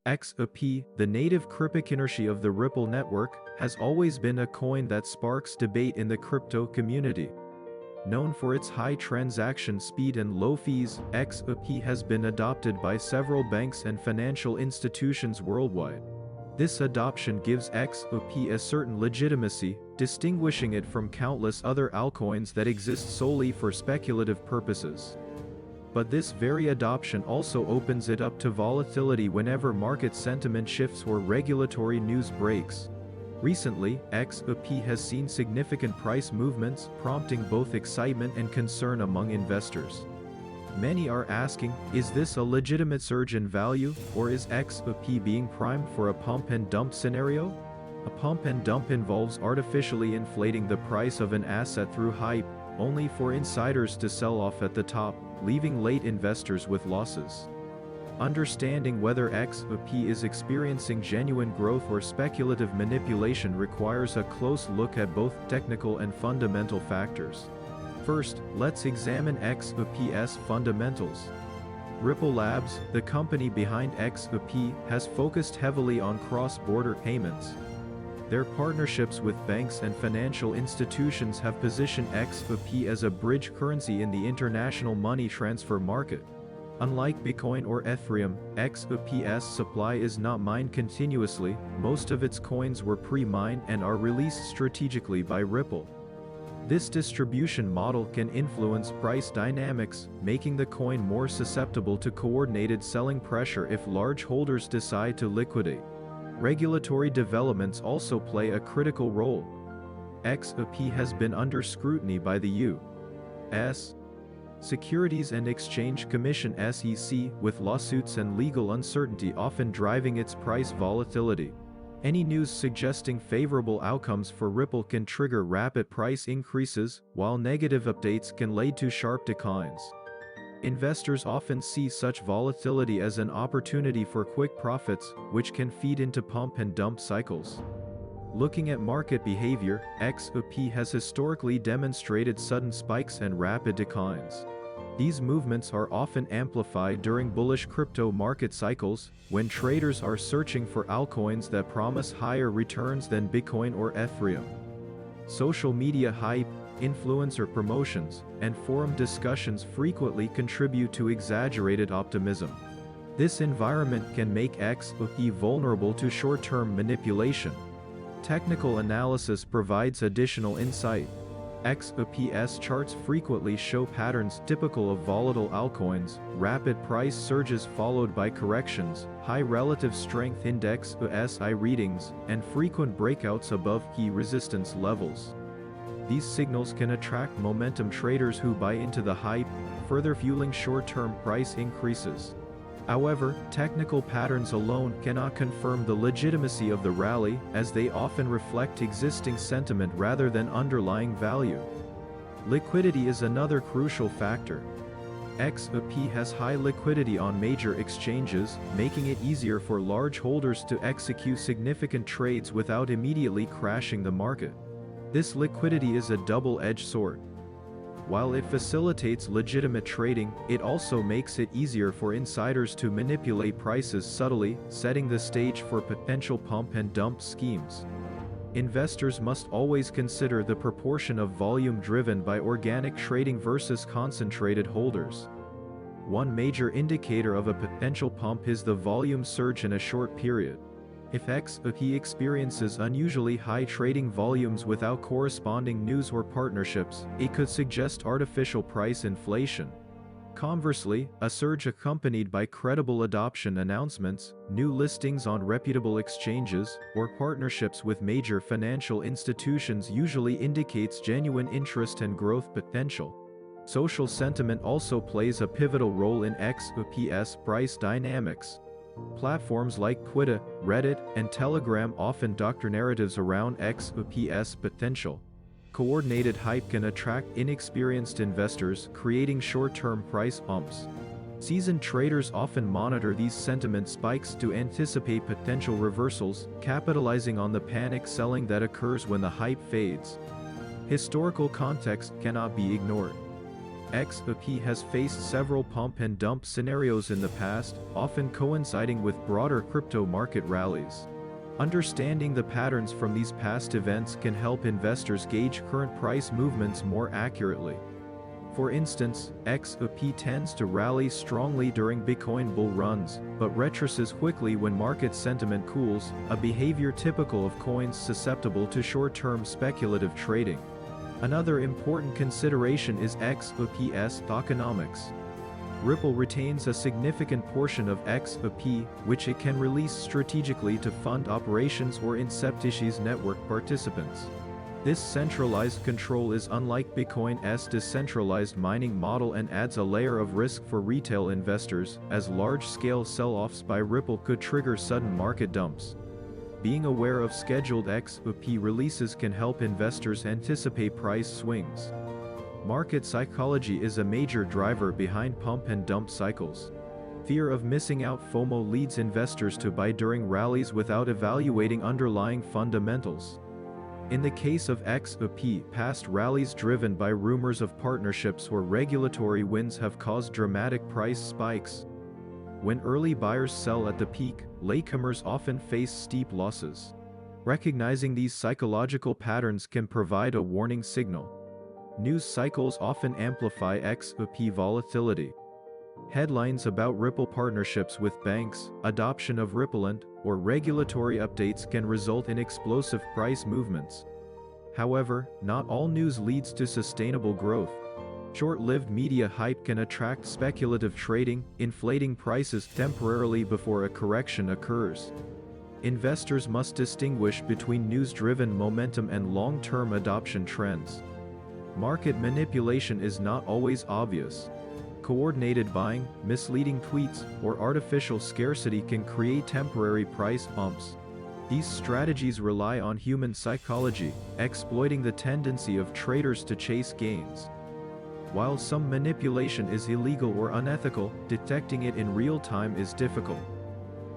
XRP, the native cryptocurrency of the Ripple network, has always been a coin that sparks debate in the crypto community. Known for its high transaction speed and low fees, XRP has been adopted by several banks and financial institutions worldwide. This adoption gives XRP a certain legitimacy, distinguishing it from countless other altcoins that exist solely for speculative purposes. But this very adoption also opens it up to volatility whenever market sentiment shifts or regulatory news breaks. Recently, XRP has seen significant price movements, prompting both excitement and concern among investors. Many are asking, is this a legitimate surge in value, or is XRP being primed for a pump and dump scenario? A pump and dump involves artificially inflating the price of an asset through hype, only for insiders to sell off at the top, leaving late investors with losses. Understanding whether XRP is experiencing genuine growth or speculative manipulation requires a close look at both technical and fundamental factors. First, let's examine XRP's fundamentals. Ripple Labs, the company behind XRP, has focused heavily on cross-border payments. Their partnerships with banks and financial institutions have positioned XRP as a bridge currency in the international money transfer market. Unlike Bitcoin or Ethereum, XRP's supply is not mined continuously. Most of its coins were pre-mined and are released strategically by Ripple. This distribution model can influence price dynamics, making the coin more susceptible to coordinated selling pressure if large holders decide to liquidate. Regulatory developments also play a critical role. XRP has been under scrutiny by the U.S. Securities and Exchange Commission (SEC), with lawsuits and legal uncertainty often driving its price volatility. Any news suggesting favorable outcomes for Ripple can trigger rapid price increases, while negative updates can lead to sharp declines. Investors often see such volatility as an opportunity for quick profits, which can feed into pump and dump cycles. Looking at market behavior, XRP has historically demonstrated sudden spikes and rapid declines. These movements are often amplified during bullish crypto market cycles, when traders are searching for altcoins that promise higher returns than Bitcoin or Ethereum. Social media hype, influencer promotions, and forum discussions frequently contribute to exaggerated optimism. This environment can make XRP vulnerable to short-term manipulation. Technical analysis provides additional insight. XRP's charts frequently show patterns typical of volatile altcoins: rapid price surges followed by corrections, high relative strength index (RSI) readings, and frequent breakouts above key resistance levels. These signals can attract momentum traders who buy into the hype, further fueling short-term price increases. However, technical patterns alone cannot confirm the legitimacy of the rally, as they often reflect existing sentiment rather than underlying value. Liquidity is another crucial factor. XRP has high liquidity on major exchanges, making it easier for large holders to execute significant trades without immediately crashing the market. This liquidity is a double-edged sword. While it facilitates legitimate trading, it also makes it easier for insiders to manipulate prices subtly, setting the stage for potential pump and dump schemes. Investors must always consider the proportion of volume driven by organic trading versus concentrated holders. One major indicator of a potential pump is the volume surge in a short period. If XRP experiences unusually high trading volumes without corresponding news or partnerships, it could suggest artificial price inflation. Conversely, a surge accompanied by credible adoption announcements, new listings on reputable exchanges, or partnerships with major financial institutions usually indicates genuine interest and growth potential. Social sentiment also plays a pivotal role in XRP's price dynamics. Platforms like Twitter, Reddit, and Telegram often doctor narratives around XRP's potential. Coordinated hype can attract inexperienced investors, creating short-term price pumps. Seasoned traders often monitor these sentiment spikes to anticipate potential reversals, capitalizing on the panic selling that occurs when the hype fades. Historical context cannot be ignored. XRP has faced several pump and dump scenarios in the past, often coinciding with broader crypto market rallies. Understanding the patterns from these past events can help investors gauge current price movements more accurately. For instance, XRP tends to rally strongly during Bitcoin bull runs, but retraces quickly when market sentiment cools, a behavior typical of coins susceptible to short-term speculative trading. Another important consideration is XRP's tokenomics. Ripple retains a significant portion of XRP, which it can release strategically to fund operations or inceptitious network participants. This centralized control is unlike Bitcoin's decentralized mining model and adds a layer of risk for retail investors, as large-scale sell-offs by Ripple could trigger sudden market dumps. Being aware of scheduled XRP releases can help investors anticipate price swings. Market psychology is a major driver behind pump and dump cycles. Fear of missing out FOMO leads investors to buy during rallies without evaluating underlying fundamentals. In the case of XRP, past rallies driven by rumors of partnerships or regulatory wins have caused dramatic price spikes. When early buyers sell at the peak, latecomers often face steep losses. Recognizing these psychological patterns can provide a warning signal. News cycles often amplify XRP volatility. Headlines about Ripple partnerships with banks, adoption of Rippleland, or regulatory updates can result in explosive price movements. However, not all news leads to sustainable growth. Short-lived media hype can attract speculative trading, inflating prices temporarily before a correction occurs. Investors must distinguish between news-driven momentum and long-term adoption trends. Market manipulation is not always obvious. Coordinated buying, misleading tweets, or artificial scarcity can create temporary price bumps. These strategies rely on human psychology, exploiting the tendency of traders to chase gains. While some manipulation is illegal or unethical, detecting it in real time is difficult.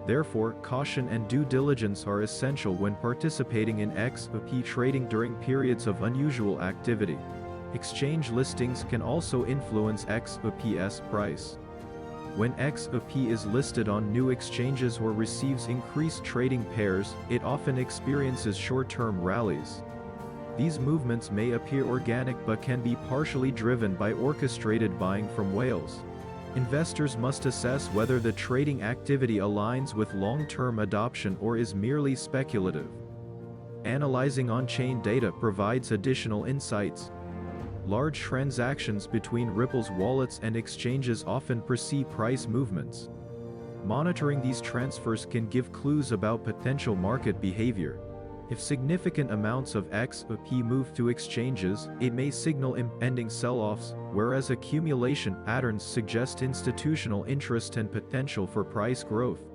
Therefore, caution and due diligence are essential when participating in XRP trading during periods of unusual activity. Exchange listings can also influence XRP's price. When XRP is listed on new exchanges or receives increased trading pairs, it often experiences short-term rallies. These movements may appear organic but can be partially driven by orchestrated buying from whales. Investors must assess whether the trading activity aligns with long-term adoption or is merely speculative. Analyzing on-chain data provides additional insights. Large transactions between Ripple's wallets and exchanges often precede price movements. Monitoring these transfers can give clues about potential market behavior. If significant amounts of XRP move to exchanges, it may signal impending sell-offs, whereas accumulation patterns suggest institutional interest and potential for price growth.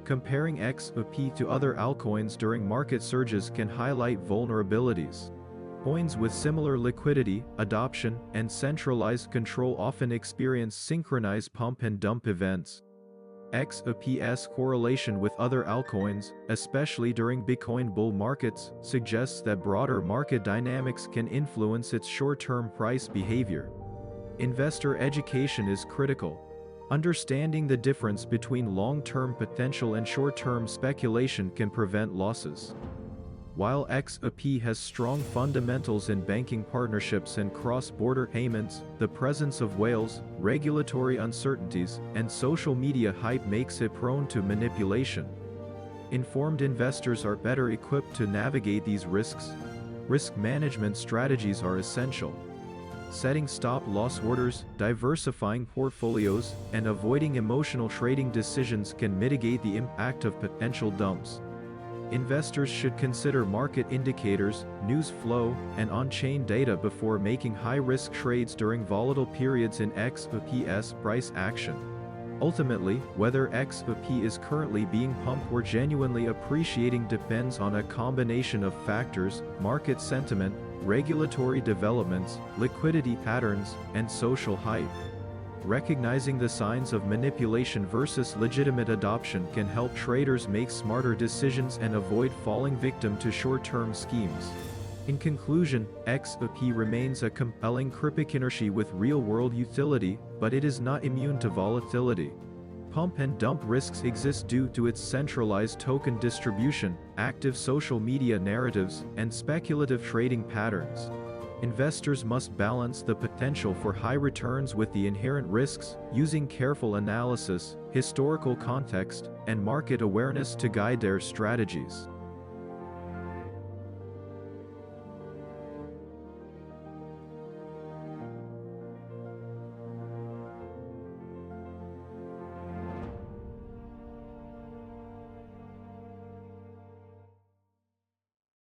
Comparing XRP to other altcoins during market surges can highlight vulnerabilities. Coins with similar liquidity, adoption, and centralized control often experience synchronized pump and dump events. XRP's correlation with other altcoins, especially during Bitcoin bull markets, suggests that broader market dynamics can influence its short-term price behavior. Investor education is critical. Understanding the difference between long-term potential and short-term speculation can prevent losses. While XRP has strong fundamentals in banking partnerships and cross-border payments, the presence of whales, regulatory uncertainties, and social media hype makes it prone to manipulation. Informed investors are better equipped to navigate these risks. Risk management strategies are essential. Setting stop-loss orders, diversifying portfolios, and avoiding emotional trading decisions can mitigate the impact of potential dumps. Investors should consider market indicators, news flow, and on-chain data before making high-risk trades during volatile periods in XRP's price action. Ultimately, whether XRP is currently being pumped or genuinely appreciating depends on a combination of factors: market sentiment, regulatory developments, liquidity patterns, and social hype. Recognizing the signs of manipulation versus legitimate adoption can help traders make smarter decisions and avoid falling victim to short-term schemes. In conclusion, XRP remains a compelling cryptocurrency with real-world utility, but it is not immune to volatility. Pump and dump risks exist due to its centralized token distribution, active social media narratives, and speculative trading patterns. Investors must balance the potential for high returns with the inherent risks, using careful analysis, historical context, and market awareness to guide their strategies.